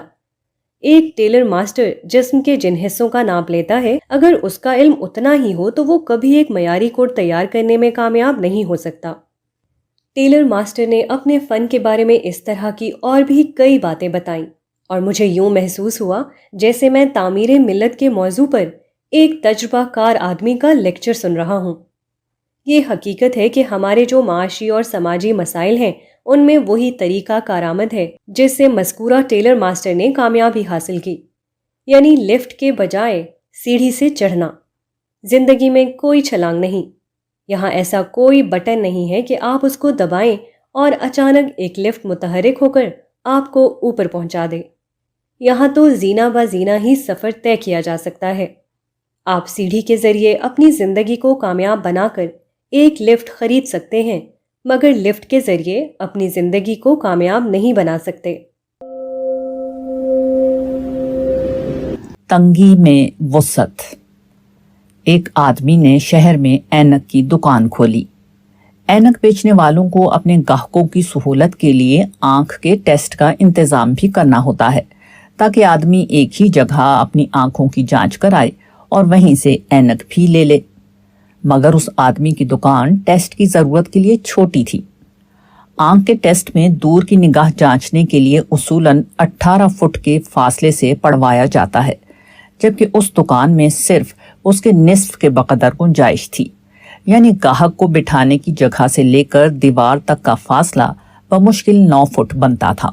S1: ایک ٹیلر ماسٹر جسم کے جن حصوں کا ناپ لیتا ہے، اگر اس کا علم اتنا ہی ہو تو وہ کبھی ایک معیاری کوٹ تیار کرنے میں کامیاب نہیں ہو سکتا۔ ٹیلر ماسٹر نے اپنے فن کے بارے میں اس طرح کی اور بھی کئی باتیں بتائیں اور مجھے یوں محسوس ہوا جیسے میں تعمیر ملت کے موضوع پر ایک تجربہ کار آدمی کا لیکچر سن رہا ہوں۔ یہ حقیقت ہے کہ ہمارے جو معاشی اور سماجی مسائل ہیں ان میں وہی طریقہ کارآمد ہے جس سے مذکورہ ٹیلر ماسٹر نے کامیابی حاصل کی، یعنی لفٹ کے بجائے سیڑھی سے چڑھنا۔ زندگی میں کوئی چھلانگ نہیں، یہاں ایسا کوئی بٹن نہیں ہے کہ آپ اس کو دبائیں اور اچانک ایک لفٹ متحرک ہو کر آپ کو اوپر پہنچا دے۔ یہاں تو زینہ با زینہ ہی سفر طے کیا جا سکتا ہے۔ آپ سیڑھی کے ذریعے اپنی زندگی کو کامیاب بنا کر ایک لفٹ خرید سکتے ہیں، مگر لفٹ کے ذریعے اپنی زندگی کو کامیاب نہیں بنا سکتے۔
S2: تنگی میں وسعت۔ ایک آدمی نے شہر میں اینک کی دکان کھولی۔ اینک بیچنے والوں کو اپنے گاہکوں کی سہولت کے لیے آنکھ کے ٹیسٹ کا انتظام بھی کرنا ہوتا ہے تاکہ آدمی ایک ہی جگہ اپنی آنکھوں کی جانچ کرائے اور وہیں سے اینک بھی لے لے۔ مگر اس آدمی کی دکان ٹیسٹ کی ضرورت کے لیے چھوٹی تھی۔ آنکھ کے ٹیسٹ میں دور کی نگاہ جانچنے کے لیے اصولاً 18 فٹ کے فاصلے سے پڑوایا جاتا ہے، جبکہ اس دکان میں صرف اس کے نصف کے بقدر گنجائش تھی، یعنی گاہک کو بٹھانے کی جگہ سے لے کر دیوار تک کا فاصلہ بمشکل 9 فٹ بنتا تھا۔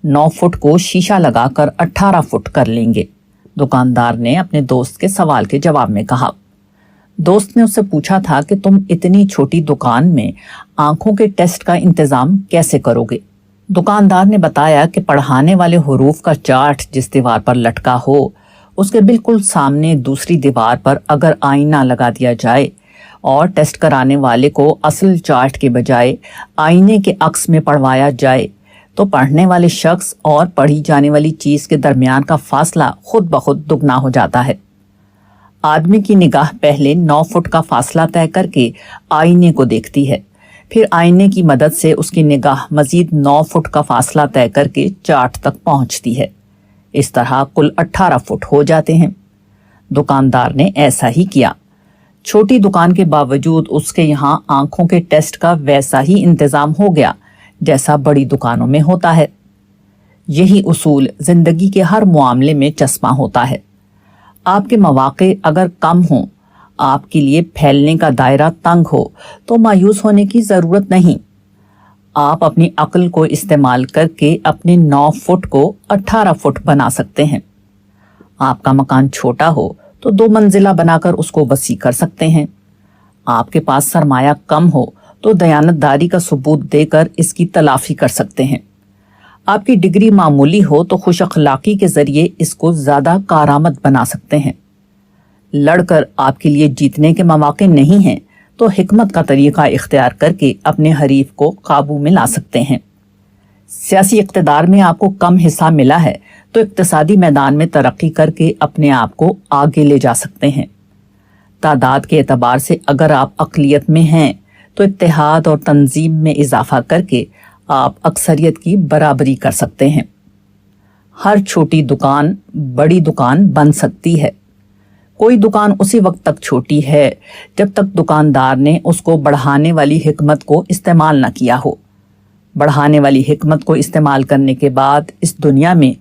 S2: 9 فٹ کو شیشہ لگا کر 18 فٹ کر لیں گے، دکاندار نے اپنے دوست کے سوال کے جواب میں کہا۔ دوست نے اس سے پوچھا تھا کہ تم اتنی چھوٹی دکان میں آنکھوں کے ٹیسٹ کا انتظام کیسے کرو گے؟ دکاندار نے بتایا کہ پڑھانے والے حروف کا چارٹ جس دیوار پر لٹکا ہو اس کے بالکل سامنے دوسری دیوار پر اگر آئینہ لگا دیا جائے اور ٹیسٹ کرانے والے کو اصل چارٹ کے بجائے آئینے کے عکس میں پڑھوایا جائے تو پڑھنے والے شخص اور پڑھی جانے والی چیز کے درمیان کا فاصلہ خود بخود دگنا ہو جاتا ہے۔ آدمی کی نگاہ پہلے 9 فٹ کا فاصلہ طے کر کے آئینے کو دیکھتی ہے، پھر آئینے کی مدد سے اس کی نگاہ مزید 9 فٹ کا فاصلہ طے کر کے چارٹ تک پہنچتی ہے۔ اس طرح کل 18 فٹ ہو جاتے ہیں۔ دکاندار نے ایسا ہی کیا۔ چھوٹی دکان کے باوجود اس کے یہاں آنکھوں کے ٹیسٹ کا ویسا ہی انتظام ہو گیا جیسا بڑی دکانوں میں ہوتا ہے۔ یہی اصول زندگی کے ہر معاملے میں چسپاں ہوتا ہے۔ آپ کے مواقع اگر کم ہوں، آپ کے لیے پھیلنے کا دائرہ تنگ ہو تو مایوس ہونے کی ضرورت نہیں۔ آپ اپنی عقل کو استعمال کر کے اپنے 9 فٹ کو 18 فٹ بنا سکتے ہیں۔ آپ کا مکان چھوٹا ہو تو 2 منزلہ بنا کر اس کو وسیع کر سکتے ہیں۔ آپ کے پاس سرمایہ کم ہو تو دیانت داری کا ثبوت دے کر اس کی تلافی کر سکتے ہیں۔ آپ کی ڈگری معمولی ہو تو خوش اخلاقی کے ذریعے اس کو زیادہ کارآمد بنا سکتے ہیں۔ لڑ کر آپ کے لیے جیتنے کے مواقع نہیں ہیں تو حکمت کا طریقہ اختیار کر کے اپنے حریف کو قابو میں لا سکتے ہیں۔ سیاسی اقتدار میں آپ کو کم حصہ ملا ہے تو اقتصادی میدان میں ترقی کر کے اپنے آپ کو آگے لے جا سکتے ہیں۔ تعداد کے اعتبار سے اگر آپ اقلیت میں ہیں تو اتحاد اور تنظیم میں اضافہ کر کے آپ اکثریت کی برابری کر سکتے ہیں۔ ہر چھوٹی دکان بڑی دکان بن سکتی ہے۔ کوئی دکان اسی وقت تک چھوٹی ہے جب تک دکاندار نے اس کو بڑھانے والی حکمت کو استعمال نہ کیا ہو۔ بڑھانے والی حکمت کو استعمال کرنے کے بعد اس دنیا میں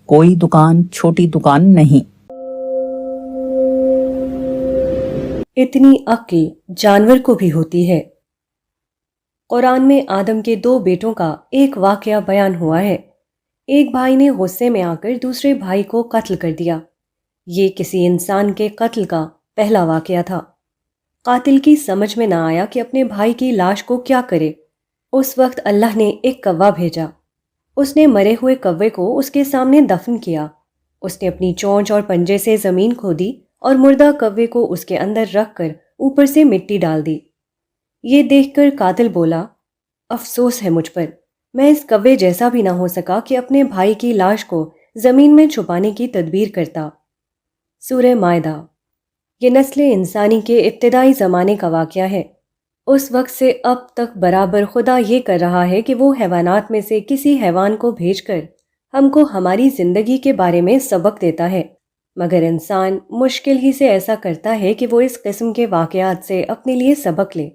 S2: کوئی دکان چھوٹی دکان نہیں۔
S1: اتنی عقل جانور کو بھی ہوتی ہے۔ قرآن میں آدم کے 2 بیٹوں کا ایک واقعہ بیان ہوا ہے۔ ایک بھائی نے غصے میں آ کر دوسرے بھائی کو قتل کر دیا۔ یہ کسی انسان کے قتل کا پہلا واقعہ تھا۔ قاتل کی سمجھ میں نہ آیا کہ اپنے بھائی کی لاش کو کیا کرے۔ اس وقت اللہ نے ایک کوا بھیجا۔ اس نے مرے ہوئے کوے کو اس کے سامنے دفن کیا۔ اس نے اپنی چونچ اور پنجے سے زمین کھودی اور مردہ کوے کو اس کے اندر رکھ کر اوپر سے مٹی ڈال دی۔ یہ دیکھ کر قاتل بولا، افسوس ہے مجھ پر، میں اس کوے جیسا بھی نہ ہو سکا کہ اپنے بھائی کی لاش کو زمین میں چھپانے کی تدبیر کرتا۔ سورہ مائدہ۔ یہ نسل انسانی کے ابتدائی زمانے کا واقعہ ہے۔ اس وقت سے اب تک برابر خدا یہ کر رہا ہے کہ وہ حیوانات میں سے کسی حیوان کو بھیج کر ہم کو ہماری زندگی کے بارے میں سبق دیتا ہے، مگر انسان مشکل ہی سے ایسا کرتا ہے کہ وہ اس قسم کے واقعات سے اپنے لیے سبق لے۔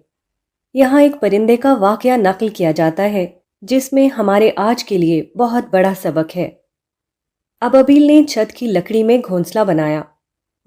S1: یہاں ایک پرندے کا واقعہ نقل کیا جاتا ہے جس میں ہمارے آج کے لیے بہت بڑا سبق ہے۔ ابابیل نے چھت کی لکڑی میں گھونسلہ بنایا۔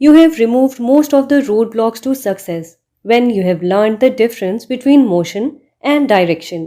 S1: You have removed most of the roadblocks to success when you have learned the difference between motion and direction.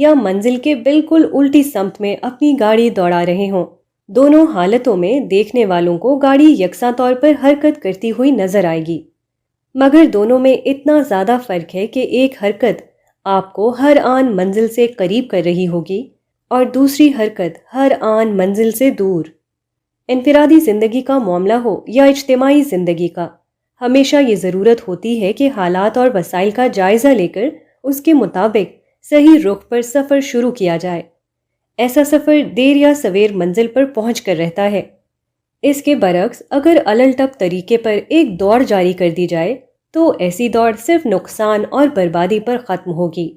S1: یا منزل کے بالکل الٹی سمت میں اپنی گاڑی دوڑا رہے ہوں۔ دونوں حالتوں میں دیکھنے والوں کو گاڑی یکساں طور پر حرکت کرتی ہوئی نظر آئے گی، مگر دونوں میں اتنا زیادہ فرق ہے کہ ایک حرکت آپ کو ہر آن منزل سے قریب کر رہی ہوگی اور دوسری حرکت ہر آن منزل سے دور۔ انفرادی زندگی کا معاملہ ہو یا اجتماعی زندگی کا، ہمیشہ یہ ضرورت ہوتی ہے کہ حالات اور وسائل کا جائزہ لے کر اس کے مطابق صحیح رخ پر سفر شروع کیا جائے۔ ایسا سفر دیر یا سویر منزل پر پہنچ کر رہتا ہے۔ اس کے برعکس اگر الٹپ طریقے پر ایک دوڑ جاری کر دی جائے تو ایسی دوڑ صرف نقصان اور بربادی پر ختم ہوگی۔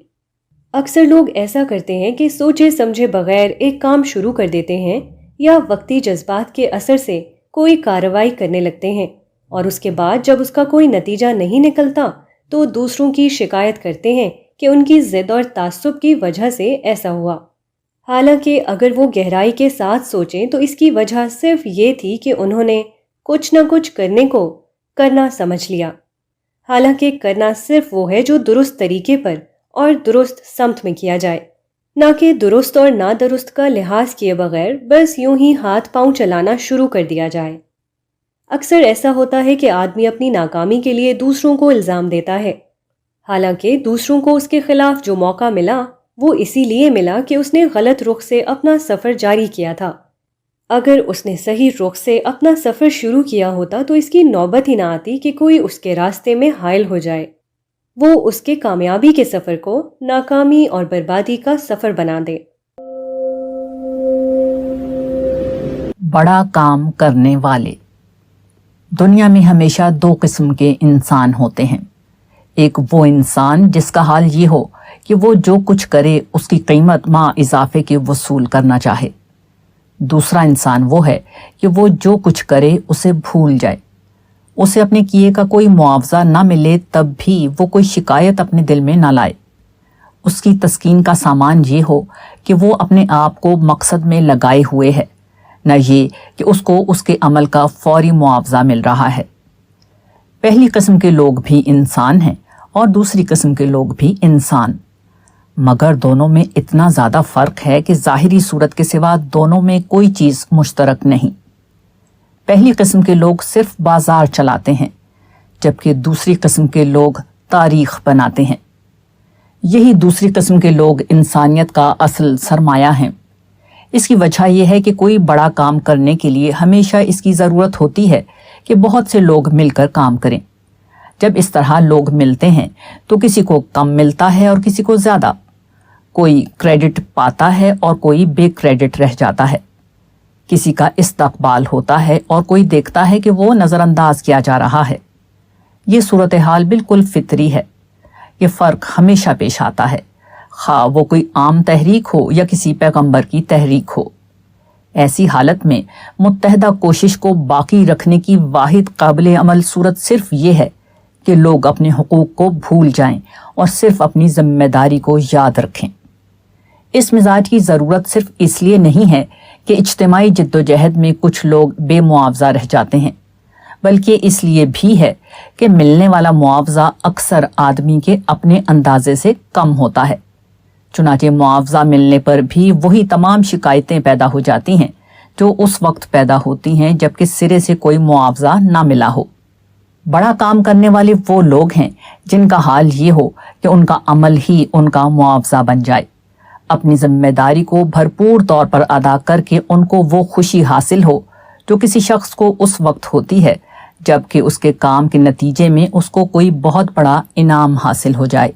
S1: اکثر لوگ ایسا کرتے ہیں کہ سوچے سمجھے بغیر ایک کام شروع کر دیتے ہیں یا وقتی جذبات کے اثر سے کوئی کارروائی کرنے لگتے ہیں، اور اس کے بعد جب اس کا کوئی نتیجہ نہیں نکلتا تو دوسروں کی شکایت کرتے ہیں کہ ان کی ضد اور تعصب کی وجہ سے ایسا ہوا۔ حالانکہ اگر وہ گہرائی کے ساتھ سوچیں تو اس کی وجہ صرف یہ تھی کہ انہوں نے کچھ نہ کچھ کرنے کو کرنا سمجھ لیا۔ حالانکہ کرنا صرف وہ ہے جو درست طریقے پر اور درست سمت میں کیا جائے، نہ کہ درست اور نادرست کا لحاظ کیے بغیر بس یوں ہی ہاتھ پاؤں چلانا شروع کر دیا جائے۔ اکثر ایسا ہوتا ہے کہ آدمی اپنی ناکامی کے لیے دوسروں کو الزام دیتا ہے، حالانکہ دوسروں کو اس کے خلاف جو موقع ملا وہ اسی لیے ملا کہ اس نے غلط رخ سے اپنا سفر جاری کیا تھا۔ اگر اس نے صحیح رخ سے اپنا سفر شروع کیا ہوتا تو اس کی نوبت ہی نہ آتی کہ کوئی اس کے راستے میں حائل ہو جائے، وہ اس کے کامیابی کے سفر کو ناکامی اور بربادی کا سفر بنا دے۔
S2: بڑا کام کرنے والے۔ دنیا میں ہمیشہ دو قسم کے انسان ہوتے ہیں۔ ایک وہ انسان جس کا حال یہ ہو کہ وہ جو کچھ کرے اس کی قیمت مع اضافے کے وصول کرنا چاہے۔ دوسرا انسان وہ ہے کہ وہ جو کچھ کرے اسے بھول جائے، اسے اپنے کیے کا کوئی معاوضہ نہ ملے تب بھی وہ کوئی شکایت اپنے دل میں نہ لائے۔ اس کی تسکین کا سامان یہ ہو کہ وہ اپنے آپ کو مقصد میں لگائے ہوئے ہے، نہ یہ کہ اس کو اس کے عمل کا فوری معاوضہ مل رہا ہے۔ پہلی قسم کے لوگ بھی انسان ہیں اور دوسری قسم کے لوگ بھی انسان، مگر دونوں میں اتنا زیادہ فرق ہے کہ ظاہری صورت کے سوا دونوں میں کوئی چیز مشترک نہیں۔ پہلی قسم کے لوگ صرف بازار چلاتے ہیں، جبکہ دوسری قسم کے لوگ تاریخ بناتے ہیں۔ یہی دوسری قسم کے لوگ انسانیت کا اصل سرمایہ ہیں۔ اس کی وجہ یہ ہے کہ کوئی بڑا کام کرنے کے لیے ہمیشہ اس کی ضرورت ہوتی ہے کہ بہت سے لوگ مل کر کام کریں۔ جب اس طرح لوگ ملتے ہیں تو کسی کو کم ملتا ہے اور کسی کو زیادہ، کوئی کریڈٹ پاتا ہے اور کوئی بے کریڈٹ رہ جاتا ہے، کسی کا استقبال ہوتا ہے اور کوئی دیکھتا ہے کہ وہ نظر انداز کیا جا رہا ہے۔ یہ صورتحال بالکل فطری ہے۔ یہ فرق ہمیشہ پیش آتا ہے، خواہ وہ کوئی عام تحریک ہو یا کسی پیغمبر کی تحریک ہو۔ ایسی حالت میں متحدہ کوشش کو باقی رکھنے کی واحد قابل عمل صورت صرف یہ ہے کہ لوگ اپنے حقوق کو بھول جائیں اور صرف اپنی ذمہ داری کو یاد رکھیں۔ اس مزاج کی ضرورت صرف اس لیے نہیں ہے کہ اجتماعی جدوجہد میں کچھ لوگ بے معاوضہ رہ جاتے ہیں، بلکہ اس لیے بھی ہے کہ ملنے والا معاوضہ اکثر آدمی کے اپنے اندازے سے کم ہوتا ہے۔ چنانچہ معاوضہ ملنے پر بھی وہی تمام شکایتیں پیدا ہو جاتی ہیں جو اس وقت پیدا ہوتی ہیں جبکہ سرے سے کوئی معاوضہ نہ ملا ہو۔ بڑا کام کرنے والے وہ لوگ ہیں جن کا حال یہ ہو کہ ان کا عمل ہی ان کا معاوضہ بن جائے۔ اپنی ذمہ داری کو بھرپور طور پر ادا کر کے ان کو وہ خوشی حاصل ہو جو کسی شخص کو اس وقت ہوتی ہے جبکہ اس کے کام کے نتیجے میں اس کو کوئی بہت بڑا انعام حاصل ہو جائے۔